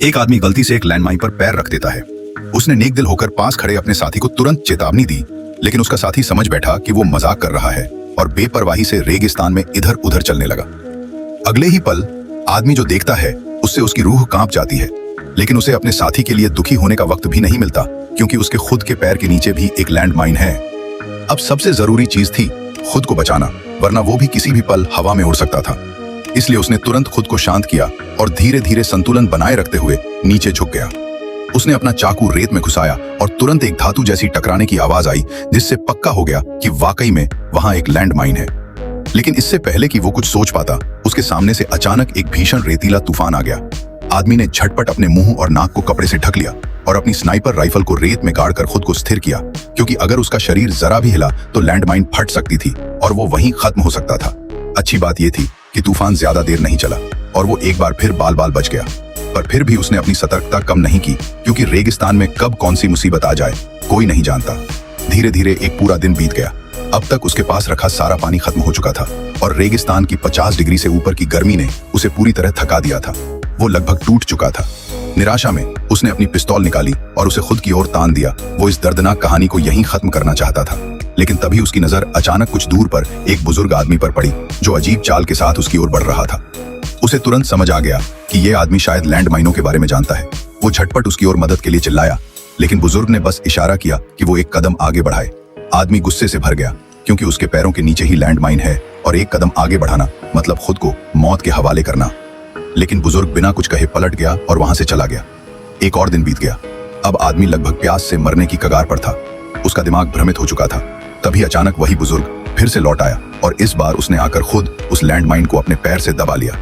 एक आदमी गलती से एक लैंडमाइन पर पैर रख देता है। उसने नेक दिल होकर पास खड़े अपने साथी को तुरंत चेतावनी दी, लेकिन उसका साथी समझ बैठा कि वो मजाक कर रहा है और बेपरवाही से रेगिस्तान में इधर उधर चलने लगा। अगले ही पल आदमी जो देखता है उससे उसकी रूह कांप जाती है, लेकिन उसे अपने साथी के लिए दुखी होने का वक्त भी नहीं मिलता, क्योंकि उसके खुद के पैर के नीचे भी एक लैंडमाइन है। अब सबसे जरूरी चीज थी खुद को बचाना, वरना वो भी किसी भी पल हवा में उड़ सकता था। इसलिए उसने तुरंत खुद को शांत किया और धीरे धीरे संतुलन बनाए रखते हुए नीचे झुक गया। उसने अपना चाकू रेत में घुसाया और तुरंत एक धातु जैसी टकराने की आवाज आई, जिससे पक्का हो गया कि वाकई में वहां एक लैंडमाइन है। लेकिन इससे पहले कि वो कुछ सोच पाता, उसके सामने से अचानक एक भीषण रेतीला तूफान आ गया। आदमी ने झटपट अपने मुंह और नाक को कपड़े से ढक लिया और अपनी स्नाइपर राइफल को रेत में गाड़कर खुद को स्थिर किया, क्योंकि अगर उसका शरीर जरा भी हिला तो लैंडमाइन फट सकती थी और वो वहीं खत्म हो सकता था। अच्छी बात यह थी कि तूफान ज्यादा देर नहीं चला और वो एक बार फिर बाल बाल बच गया, पर फिर भी उसने अपनी सतर्कता कम नहीं की, क्योंकि रेगिस्तान में कब कौन सी मुसीबत आ जाए कोई नहीं जानता। धीरे धीरे एक पूरा दिन बीत गया। अब तक उसके पास रखा सारा पानी खत्म हो चुका था और रेगिस्तान की 50 डिग्री से ऊपर की गर्मी ने उसे पूरी तरह थका दिया था। वो लगभग टूट चुका था। निराशा में उसने अपनी पिस्तौल निकाली और उसे खुद की ओर तान दिया। वो इस दर्दनाक कहानी को यहीं खत्म करना चाहता था, लेकिन तभी उसकी नजर अचानक कुछ दूर पर एक बुजुर्ग आदमी पर पड़ी, जो अजीब चाल के साथ उसकी ओर बढ़ रहा था। उसे तुरंत समझ आ गया कि यह आदमी शायद लैंडमाइनों के बारे में जानता है। वो झटपट उसकी ओर मदद के लिए चिल्लाया, लेकिन बुजुर्ग ने बस इशारा किया कि वो एक कदम आगे बढ़ाए। आदमी गुस्से से भर गया, क्योंकि उसके पैरों के नीचे ही लैंडमाइन है और एक कदम आगे बढ़ाना मतलब खुद को मौत के हवाले करना। लेकिन बुजुर्ग बिना कुछ कहे पलट गया और वहां से चला गया। एक और दिन बीत गया। अब आदमी लगभग प्यास से मरने की कगार पर था। उसका दिमाग भ्रमित हो चुका था। तभी अचानक वही बुजुर्ग फिर से लौट आया और इस बार उसने आकर खुद उस लैंडमाइन को अपने पैर से दबा लिया।